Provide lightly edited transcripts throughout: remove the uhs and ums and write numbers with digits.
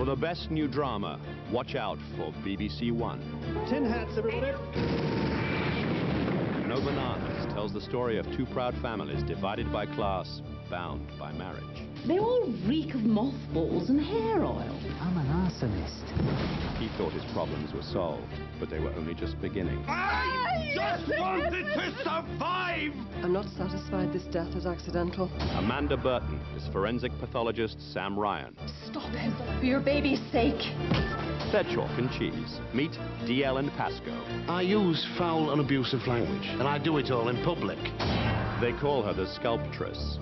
the best new drama, watch out for BBC1. Tin hats, everybody. No Bananas tells the story of two proud families divided by class, bound by marriage. They all reek of mothballs and hair oil. I'm an arsonist. He thought his problems were solved, but they were only just beginning. I just wanted to survive! I'm not satisfied this death is accidental. Amanda Burton is forensic pathologist Sam Ryan. Stop him, for your baby's sake. They're chalk and cheese. Meet DL and Pasco. I use foul and abusive language, and I do it all in public. They call her the sculptress.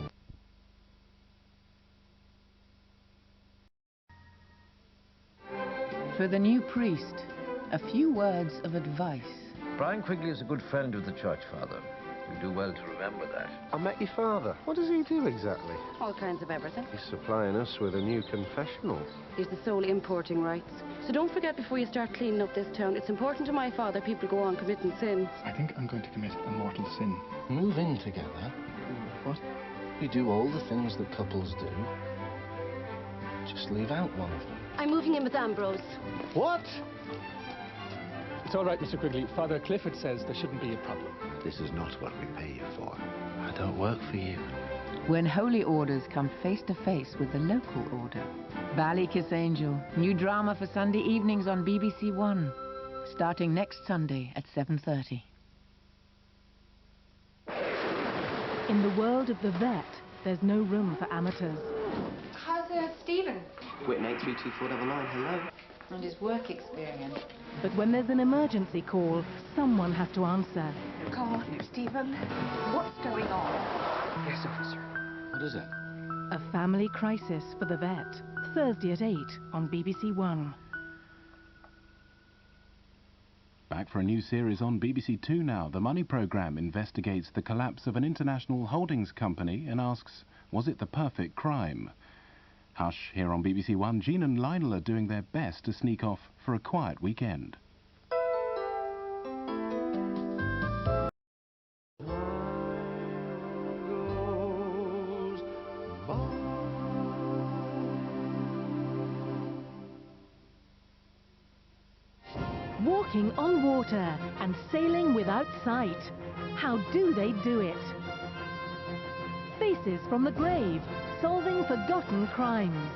For the new priest, a few words of advice. Brian Quigley is a good friend of the church, Father. You do well to remember that. I met your father. What does he do exactly? All kinds of everything. He's supplying us with a new confessional. He's the sole importing rights. So don't forget before you start cleaning up this town, it's important to my father people go on committing sins. I think I'm going to commit a mortal sin. Move in together. What? You do all the things that couples do. Just leave out one of them. I'm moving in with Ambrose. What? It's all right, Mr. Quigley. Father Clifford says there shouldn't be a problem. This is not what we pay you for. I don't work for you. When holy orders come face to face with the local order. Ballykiss Angel, new drama for Sunday evenings on BBC1. Starting next Sunday at 7:30. In the world of the vet, there's no room for amateurs. How's Stephen? Whitmate 32499, hello. And his work experience. But when there's an emergency call, someone has to answer. Come on, Stephen. What's going on? Yes, officer. What is it? A family crisis for the vet. Thursday at 8 on BBC1. Back for a new series on BBC2 now. The Money programme investigates the collapse of an international holdings company and asks, was it the perfect crime? Hush, here on BBC1, Jean and Lionel are doing their best to sneak off for a quiet weekend. Walking on water and sailing without sight. How do they do it? Faces from the grave, solving forgotten crimes.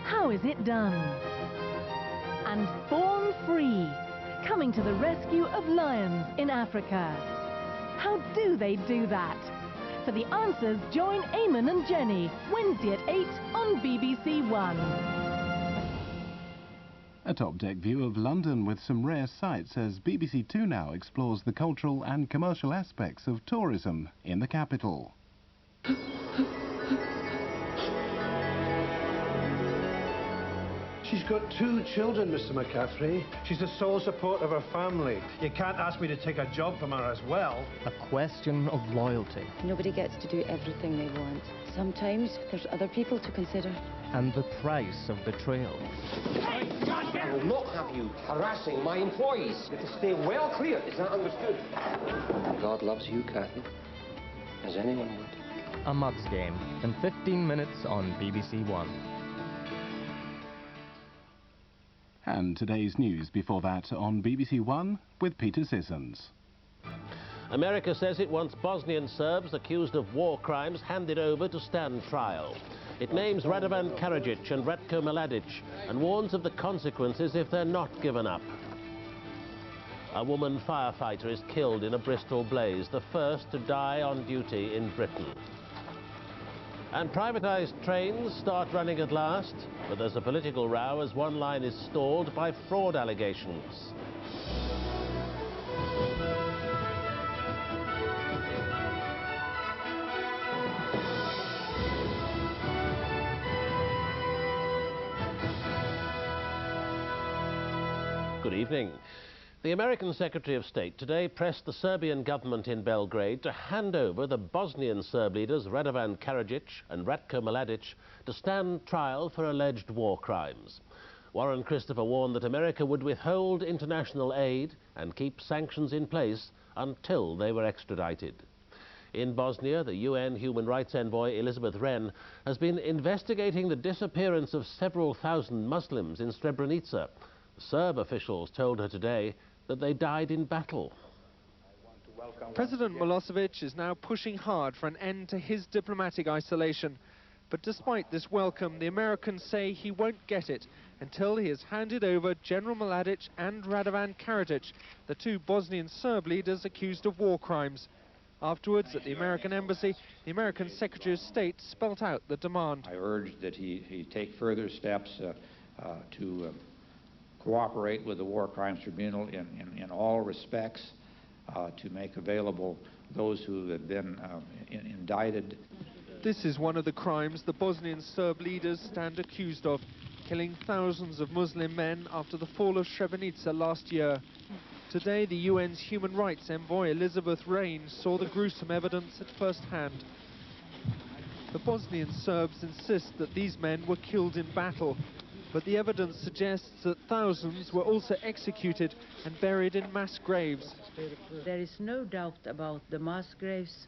How is it done? And Born Free, coming to the rescue of lions in Africa. How do they do that? For the answers, join Eamon and Jenny, Wednesday at 8 on BBC1. A top-deck view of London with some rare sights as BBC2 now explores the cultural and commercial aspects of tourism in the capital. She's got 2 children, Mr. McCaffrey. She's the sole support of her family. You can't ask me to take a job from her as well. A question of loyalty. Nobody gets to do everything they want. Sometimes there's other people to consider. And the price of betrayal. I will not have you harassing my employees. You have to stay well clear. Is that understood? God loves you, Cathy, as anyone would. A Mugs game in 15 minutes on BBC1. And today's news before that on BBC1 with Peter Sissons. America says it wants Bosnian Serbs accused of war crimes handed over to stand trial. It names Radovan Karadzic and Ratko Mladic and warns of the consequences if they're not given up. A woman firefighter is killed in a Bristol blaze, the first to die on duty in Britain. And privatised trains start running at last, but there's a political row as one line is stalled by fraud allegations. Good evening. The American Secretary of State today pressed the Serbian government in Belgrade to hand over the Bosnian Serb leaders Radovan Karadzic and Ratko Mladic to stand trial for alleged war crimes. Warren Christopher warned that America would withhold international aid and keep sanctions in place until they were extradited. In Bosnia, the UN human rights envoy Elizabeth Wren has been investigating the disappearance of several thousand Muslims in Srebrenica. Serb officials told her today that they died in battle. President Milosevic is now pushing hard for an end to his diplomatic isolation. But despite this welcome, the Americans say he won't get it until he has handed over General Mladic and Radovan Karadzic, the two Bosnian Serb leaders accused of war crimes. Afterwards, at the American embassy, the American Secretary of State spelt out the demand. I urge that he take further steps to cooperate with the War Crimes Tribunal in all respects, to make available those who have been indicted. This is one of the crimes the Bosnian Serb leaders stand accused of, killing thousands of Muslim men after the fall of Srebrenica last year. Today, the UN's human rights envoy Elizabeth Wren saw the gruesome evidence at first hand. The Bosnian Serbs insist that these men were killed in battle, but the evidence suggests that thousands were also executed and buried in mass graves. There is no doubt about the mass graves,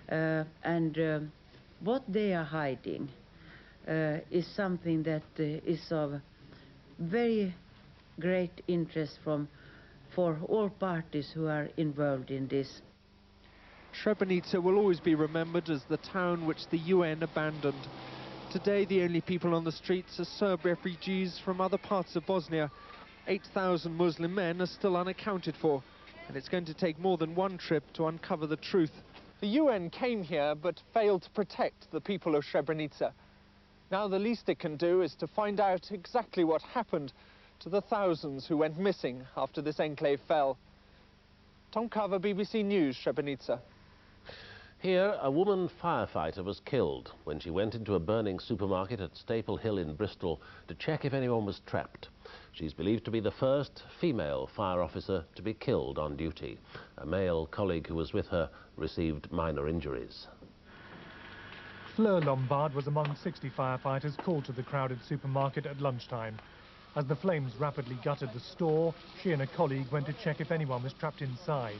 and what they are hiding is something that is of very great interest for all parties who are involved in this. Srebrenica will always be remembered as the town which the UN abandoned. Today, the only people on the streets are Serb refugees from other parts of Bosnia. 8,000 Muslim men are still unaccounted for, and it's going to take more than one trip to uncover the truth. The UN came here but failed to protect the people of Srebrenica. Now the least it can do is to find out exactly what happened to the thousands who went missing after this enclave fell. Tom Carver, BBC News, Srebrenica. Here, a woman firefighter was killed when she went into a burning supermarket at Staple Hill in Bristol to check if anyone was trapped. She's believed to be the first female fire officer to be killed on duty. A male colleague who was with her received minor injuries. Fleur Lombard was among 60 firefighters called to the crowded supermarket at lunchtime. As the flames rapidly gutted the store, she and a colleague went to check if anyone was trapped inside.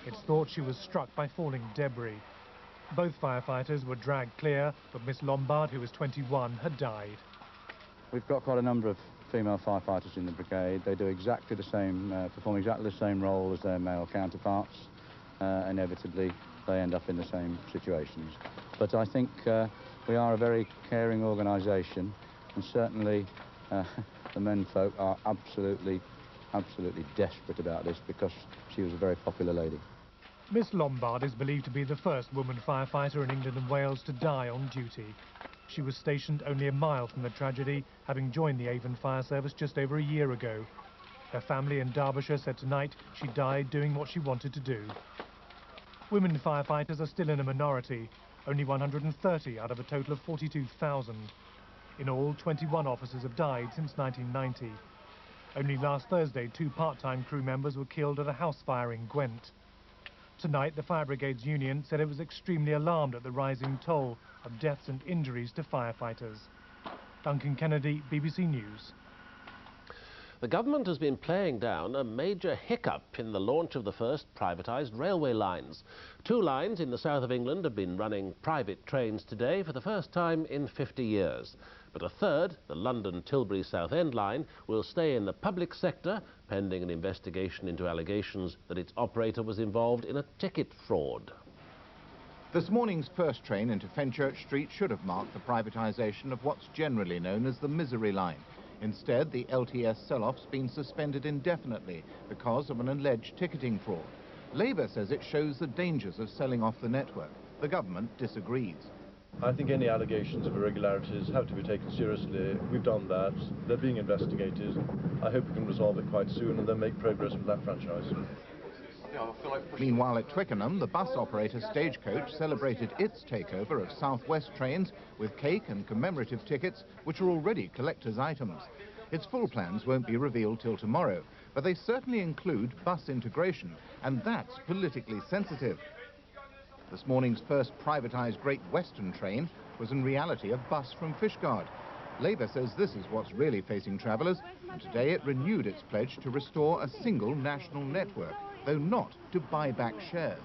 It's thought she was struck by falling debris. Both firefighters were dragged clear, but Miss Lombard, who was 21, had died. We've got quite a number of female firefighters in the brigade. They do exactly the same, perform exactly the same role as their male counterparts. Inevitably, they end up in the same situations. But I think we are a very caring organisation, and certainly the menfolk are absolutely desperate about this because she was a very popular lady. Miss Lombard is believed to be the first woman firefighter in England and Wales to die on duty. She was stationed only a mile from the tragedy, having joined the Avon Fire Service just over a year ago. Her family in Derbyshire said tonight she died doing what she wanted to do. Women firefighters are still in a minority, only 130 out of a total of 42,000. In all, 21 officers have died since 1990. Only last Thursday, 2 part-time crew members were killed at a house fire in Gwent. Tonight, the Fire Brigades Union said it was extremely alarmed at the rising toll of deaths and injuries to firefighters. Duncan Kennedy, BBC News. The government has been playing down a major hiccup in the launch of the first privatised railway lines. 2 lines in the south of England have been running private trains today for the first time in 50 years. But a third, the London-Tilbury Southend line, will stay in the public sector, pending an investigation into allegations that its operator was involved in a ticket fraud. This morning's first train into Fenchurch Street should have marked the privatisation of what's generally known as the Misery Line. Instead, the LTS sell-off's been suspended indefinitely because of an alleged ticketing fraud. Labour says it shows the dangers of selling off the network. The government disagrees. I think any allegations of irregularities have to be taken seriously. We've done that. They're being investigated. I hope we can resolve it quite soon and then make progress with that franchise. Meanwhile, at Twickenham, the bus operator Stagecoach celebrated its takeover of South West trains with cake and commemorative tickets, which are already collector's items. Its full plans won't be revealed till tomorrow, but they certainly include bus integration, and that's politically sensitive. This morning's first privatised Great Western train was in reality a bus from Fishguard. Labour says this is what's really facing travellers, and today it renewed its pledge to restore a single national network, though not to buy back shares.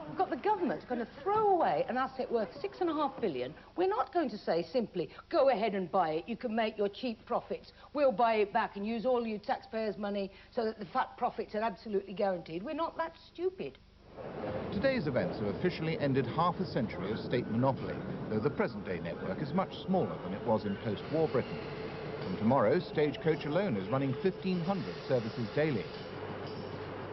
We've got the government going to throw away an asset worth £6.5 billion. We're not going to say simply, go ahead and buy it. You can make your cheap profits. We'll buy it back and use all your taxpayers' money so that the fat profits are absolutely guaranteed. We're not that stupid. Today's events have officially ended half a century of state monopoly, though the present-day network is much smaller than it was in post-war Britain. From tomorrow, Stagecoach alone is running 1,500 services daily.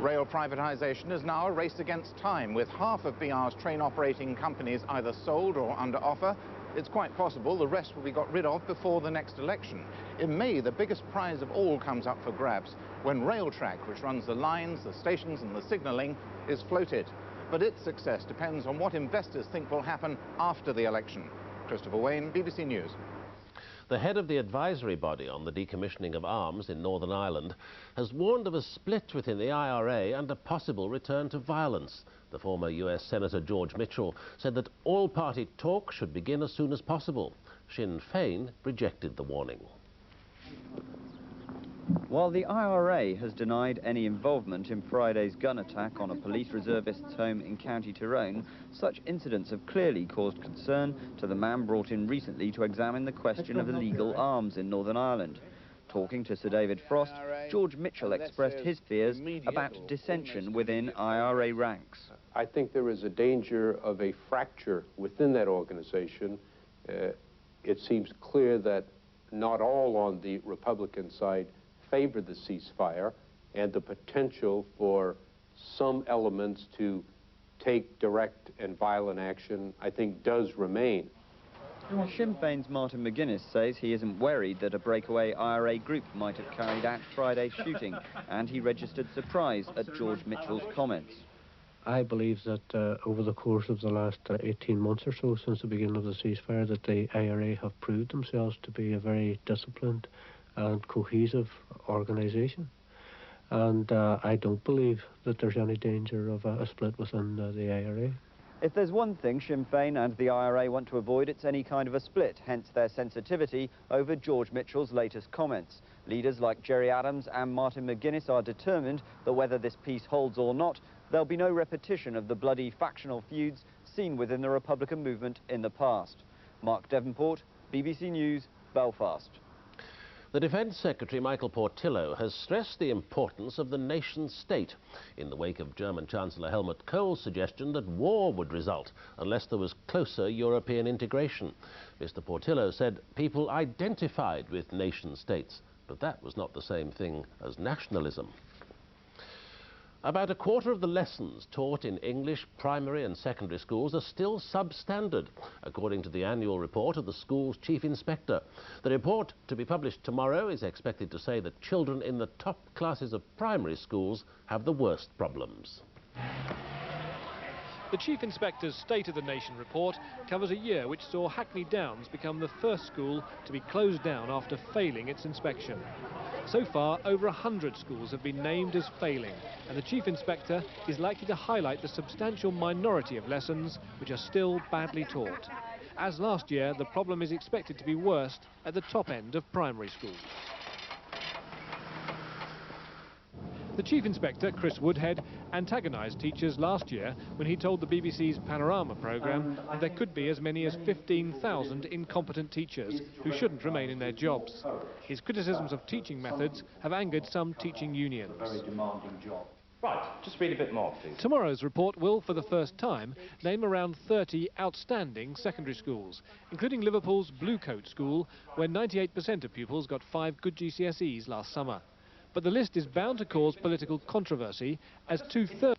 Rail privatisation is now a race against time, with half of BR's train operating companies either sold or under offer. It's quite possible the rest will be got rid of before the next election. In May, the biggest prize of all comes up for grabs, when Railtrack, which runs the lines, the stations and the signalling, is floated. But its success depends on what investors think will happen after the election. Christopher Wayne, BBC News. The head of the advisory body on the decommissioning of arms in Northern Ireland has warned of a split within the IRA and a possible return to violence. The former US Senator George Mitchell said that all-party talks should begin as soon as possible. Sinn Féin rejected the warning. While the IRA has denied any involvement in Friday's gun attack on a police reservist's home in County Tyrone, such incidents have clearly caused concern to the man brought in recently to examine the question of illegal arms in Northern Ireland. Talking to Sir David Frost, George Mitchell expressed his fears about dissension within IRA ranks. I think there is a danger of a fracture within that organization. It seems clear that not all on the Republican side favor the ceasefire, and the potential for some elements to take direct and violent action, I think, does remain. Sinn Féin's Martin McGuinness says he isn't worried that a breakaway IRA group might have carried out Friday's shooting, and he registered surprise at George Mitchell's comments. I believe that over the course of the last 18 months or so, since the beginning of the ceasefire, that the IRA have proved themselves to be a very disciplined and cohesive organisation. And I don't believe that there's any danger of a split within the IRA. If there's one thing Sinn Féin and the IRA want to avoid, it's any kind of a split, hence their sensitivity over George Mitchell's latest comments. Leaders like Gerry Adams and Martin McGuinness are determined that whether this peace holds or not, there'll be no repetition of the bloody factional feuds seen within the Republican movement in the past. Mark Devonport, BBC News, Belfast. The Defence Secretary Michael Portillo has stressed the importance of the nation-state in the wake of German Chancellor Helmut Kohl's suggestion that war would result unless there was closer European integration. Mr. Portillo said people identified with nation-states, but that was not the same thing as nationalism. About a quarter of the lessons taught in English primary and secondary schools are still substandard, according to the annual report of the school's chief inspector. The report, to be published tomorrow, is expected to say that children in the top classes of primary schools have the worst problems. The Chief Inspector's State of the Nation report covers a year which saw Hackney Downs become the first school to be closed down after failing its inspection. So far, over 100 schools have been named as failing, and the Chief Inspector is likely to highlight the substantial minority of lessons which are still badly taught. As last year, the problem is expected to be worst at the top end of primary schools. The Chief Inspector, Chris Woodhead, antagonised teachers last year when he told the BBC's Panorama programme that there could be as many as 15,000 incompetent teachers who shouldn't remain in their jobs. His criticisms of teaching methods have angered some teaching unions. Right, just read a bit more, please. Tomorrow's report will, for the first time, name around 30 outstanding secondary schools, including Liverpool's Bluecoat School, where 98% of pupils got 5 good GCSEs last summer. But the list is bound to cause political controversy, as 2/3